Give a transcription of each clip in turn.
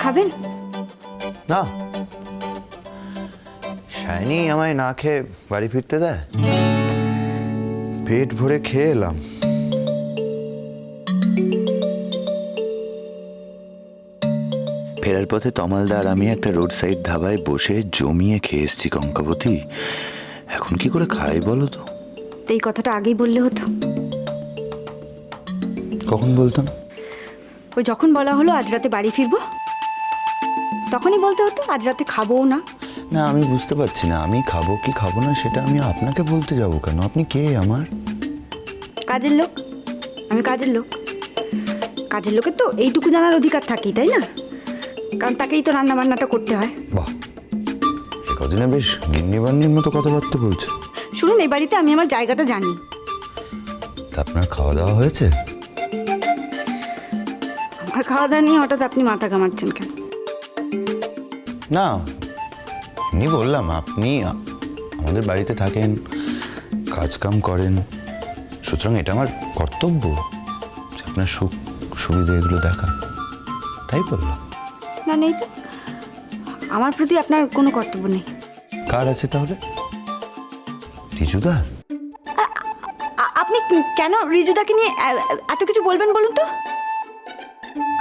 খাবেন? না, শাইনি আমায় না খেয়ে বাড়ি ফিরতে দেয়? পেট ভরে খেয়ে এলাম। ফেরার পথে তমালদা আর আমি একটা রোড সাইড ধাবায় বসে জমিয়ে খেয়ে এসছি কঙ্কাবতী। এখন কি করে খাই বলো তো? এই কথাটা আগেই বললে হতো। কখন বলতাম? ওই যখন বলা হলো আজ রাতে বাড়ি ফিরবো, তখনই বলতে হতো আজ রাতে খাবোও না। না, আমি বুঝতে পারছি না, আমি খাবো কি খাবো না সেটা আমি আপনাকে বলতে যাবো কেন? আপনি কে আমার? কাজের লোক, আমি কাজের লোক। কাজের লোকের তো এইটুকু জানার অধিকার থাকেই, তাই না? কারণ তাকেই তো রান্না বান্নাটা করতে হয়। বাহ, এ কদিনে বেশ গিন্নিবান্নির মতো কথাবার্তা বলছে। শুনুন, এই বাড়িতে আমি আমার জায়গাটা জানি। তা আপনার খাওয়া দাওয়া হয়েছে? আমার খাওয়া দাওয়া নিয়ে হঠাৎ আপনি মাথা ঘামাচ্ছেন কেন? না, এমনি বললাম, আপনি আমাদের বাড়িতে থাকেন, কাজকাম করেন, সুতরাং এটা আমার কর্তব্য যে আপনার সুখ সুবিধা এগুলো দেখা, তাই বললাম। না, নেই তো। আমার প্রতি আপনার কোনো কর্তব্য নেই। কার আছে তাহলে? রিজুদার? আপনি কেন রিজুদাকে নিয়ে এত কিছু বলবেন বলুন তো?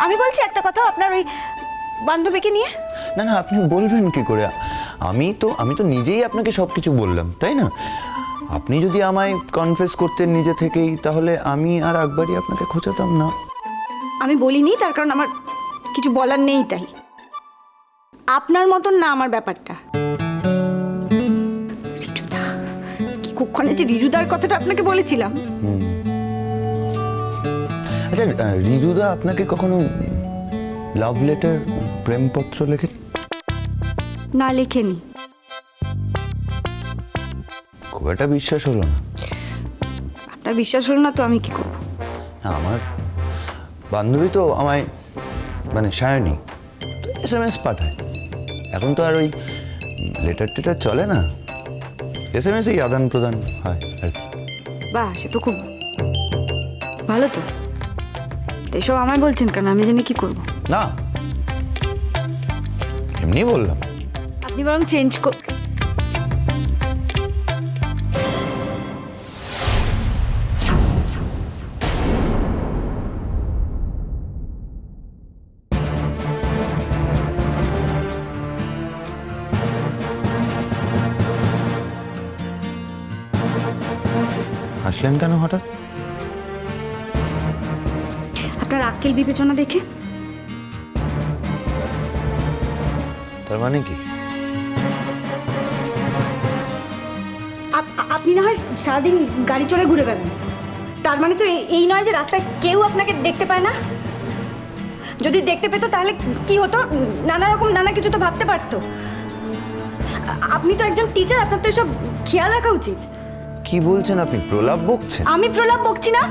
আমি বলছি একটা কথা আপনার ওই বান্ধবীকে নিয়ে। না না, আপনি বলবেন কি করে? আমি তো নিজেই আপনাকে সব কিছু বললাম, তাই না? আপনি যদি আমায় কনফেস করতেন নিজে থেকেই, তাহলে আমি আর একবারই আপনাকে খোঁচাতাম না। আমি বলিনি, তার কারণ আমার কিছু বলার নেই, তাই। আপনার মতন না আমার ব্যাপারটা। রিজুদা, কি কুক্ষণে যে রিজুদার কথাটা আপনাকে বলেছিলাম। আচ্ছা, রিজুদা আপনাকে কখনো লাভ লেটার, প্রেমপত্র লেখে? না, লেখেনি। খুব একটা বিশ্বাস হলো না। আপনার বিশ্বাস হলো না তো আমি কি করব? আমার বান্ধবী তো আমায়, মানে সায়নী, SMS পাঠায়। এখন তো আর ওই লেটার টেটার চলে না, SMS-এই আদান প্রদান হয় আর কি। বাহ, সে তো খুব ভালো তো। এসব আমায় বলছেন কেন? আমি জেনে কি করব? না, এমনি বললাম। আপনি বরং চেঞ্জ আসলেন কেন হঠাৎ? আপনার আক্কেল বিবেচনা দেখে। তার মানে কি? আপনি না হয় সারাদিন গাড়ি চড়ে ঘুরে বেড়ান, তার মানে তো এই নয় যে রাস্তায় কেউ আপনাকে দেখতে পায় না। যদি দেখতে পেতো তাহলে কি হতো? নানা কিছু তো ভাবতে পারতো। আপনি তো একজন টিচার, আপনার তো এসব খেয়াল রাখা উচিত। কি বলছেন আপনি? প্রলাপ বকছেন? আমি প্রলাপ বকছি না।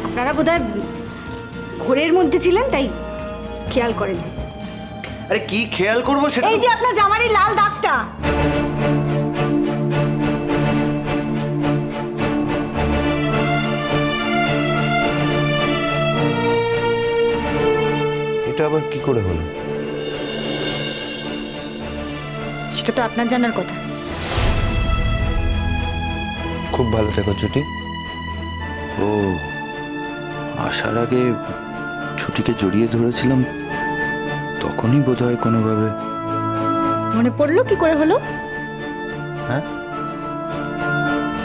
আপনারা বোধহয় ঘোরের মধ্যে ছিলেন, তাই খেয়াল করেন। আরে কি খেয়াল করবো সেটা? এই যে আপনার জামার এই লাল দাগটা। এটা আবার কি করে হলো? সেটা তো আপনার জানার কথা। খুব ভালো থেকো ছুটি। ও, আসার আগে ছুটিকে জড়িয়ে ধরেছিলাম, তখনই বোধহয় কোনোভাবে মনে পড়লো কি করে হলো? হ্যাঁ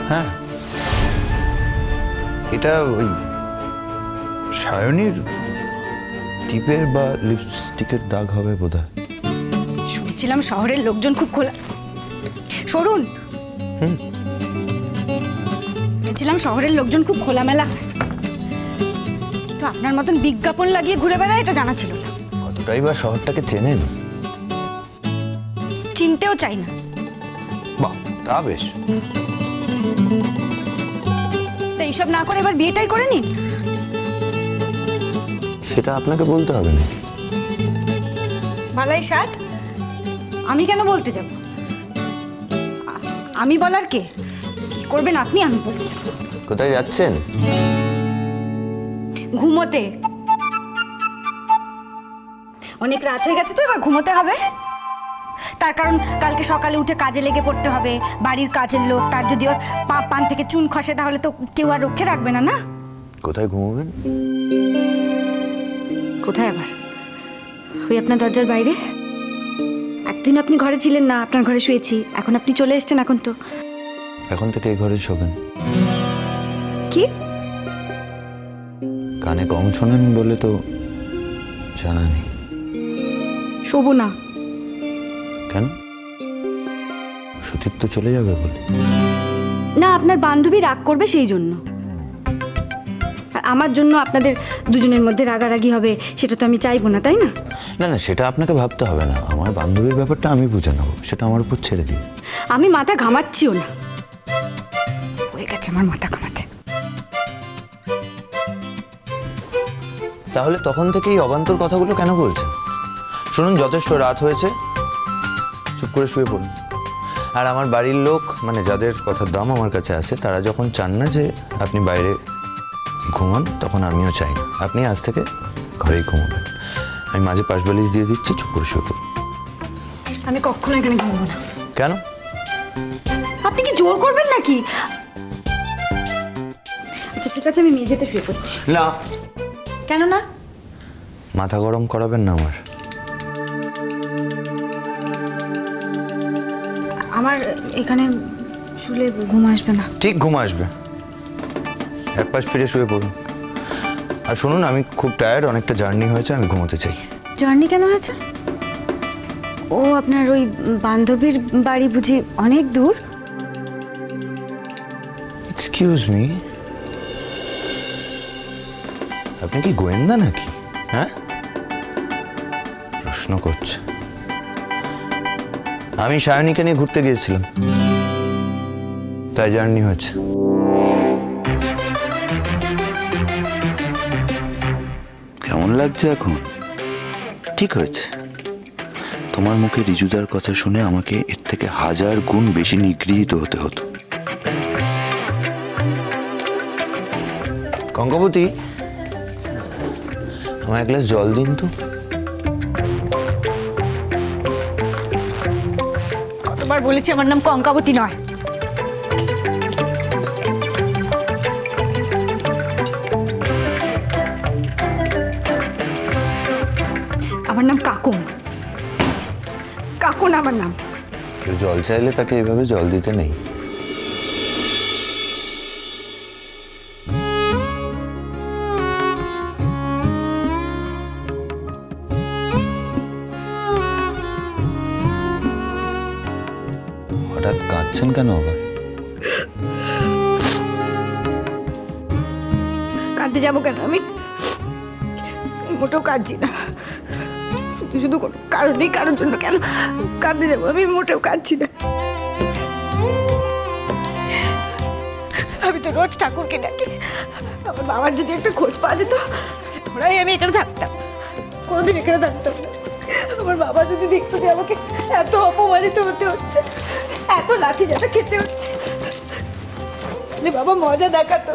হ্যাঁ, এটা ওই সায়নীর টিপের বা লিপস্টিকের দাগ হবে বোধহয়। শুনেছিলাম শহরের লোকজন খুব খোলা। সরুন। শুনেছিলাম শহরের লোকজন খুব খোলামেলা, কিন্তু আপনার মতন বিজ্ঞাপন লাগিয়ে ঘুরে বেড়ায় এটা জানা ছিল না। কতটাই বা শহরটাকে চেনেন? চিনতেও চাই না। বাহ, তা বেশ। তো এইসব না করে এবার বিয়েটাই করে নিন। সেটা আপনাকে বলতে হবে না। বালাই ষাট, আমি কেন বলতে যাব? আমি বলার কে? কি করবেন আপনি? আমি বলতে যাব। কোথায় যাচ্ছেন? ঘুমোতে। অনেক রাত হয়ে গেছে তো, এবার ঘুমোতে হবে। তার কারণ কালকে সকালে উঠে কাজে লেগে পড়তে হবে। বাড়ির কাজের লোক, তার যদি ওর পান থেকে চুন খসে তাহলে তো কেউ আর রক্ষে রাখবে না, না? কোথায় ঘুমোবেন? কোথায় আবার? ওই আপনার দরজার বাইরে। একদিন আপনি ঘরে ছিলেন না, আপনার ঘরে শুয়েছি। এখন আপনি চলে এসেছেন, এখন তো এখন থেকে এই ঘরে শোবেন। কি? কানে কম শোনেন বলে তো জানা নেই। শোবো না। কেন? সতীর্থ চলে যাবে বলে? না, আপনার বান্ধবী রাগ করবে সেই জন্য। আর আমার জন্য আপনাদের দুজনের মধ্যে রাগারাগি হবে সেটা তো আমি চাইবো না, তাই না? না না, সেটা আপনাকে ভাবতে হবে না। আমার বান্ধবীর ব্যাপারটা আমি বুঝে নেবো, সেটা আমার উপর ছেড়ে দিন। আমি মাথা ঘামাচ্ছিও না, হয়ে গেছে আমার মাথা ঘামাতে। তাহলে তখন থেকে এই অবান্তর কথাগুলো কেন বলছেন? শুনুন, যথেষ্ট রাত হয়েছে, চুপ করে শুয়ে পড়ুন। আর আমার বাড়ির লোক, মানে যাদের কথার দাম আমার কাছে আছে, তারা যখন চান না যে আপনি বাইরে ঘুমান, তখন আমিও চাই না। আপনি আজ থেকে ঘরেই ঘুমাবেন। আমি মাঝে পাশ বালিশ দিয়ে দিচ্ছি, চুপ করে শুয়ে পড়ুন। আমি কখনো এখানে ঘুমাবো না। কেন? আপনি কি জোর করবেন নাকি? আচ্ছা ঠিক আছে, আমি মেঝেতে শুয়ে পড়ছি। না। কেন না? মাথা গরম করাবেন না আমার। আমার এখানে শুলে ঘুম আসবে না। ঠিক ঘুম আসবে। এক পাশ ফিরে শুয়ে পড়ুন। আর শুনুন, আমি খুব টায়ার্ড, অনেকটা জার্নি হয়েছে, আমি ঘুমোতে চাই। জার্নি কেন হয়েছে? ও আপনার ওই বান্ধবীর বাড়ি বুঝি অনেক দূর? এক্সকিউজ মি, আপনি কি গোয়েন্দা নাকি? হ্যাঁ, প্রশ্ন করছে। আমি সায়নীকে নিয়ে ঘুরতে গিয়েছিলাম, তাই জার্নি হয়েছে। কেমন লাগছে এখন? ঠিক হয়েছে। তোমার মুখে রিজুদার কথা শুনে আমাকে এর থেকে 1000 গুণ বেশি নিগৃহীত হতে হতো। কঙ্কবতী, আমার এক গ্লাস জল দিন তো। কতবার বলেছি আমার নাম কঙ্কাবতী নয়। আমার নাম কাকুন। কাকুন আমার নাম। কেউ জল চাইলে তাকে এইভাবে জল দিতে নেই। হঠাৎ কাঁদছেন কেন আবার? কাঁদতে যাবো কেন? আমি মোটেও কাঁদছি না। শুধু শুধু কোনো কারণ নেই, কারোর জন্য কেন কাঁদতে যাবো? আমি মোটেও কাঁদছি না। আমি তো রোজ ঠাকুরকে ডাকি। আমার বাবার যদি একটা খোঁজ পাওয়া যেত, ওরাই আমি এখানে থাকতাম, কোনোদিন এখানে থাকতাম না। আমার বাবা যদি দেখতো যে আমাকে এত অপমানিত হতে হচ্ছে, এত লাঠি যাতা খেতে হচ্ছে, বাবা মজা দেখাতো।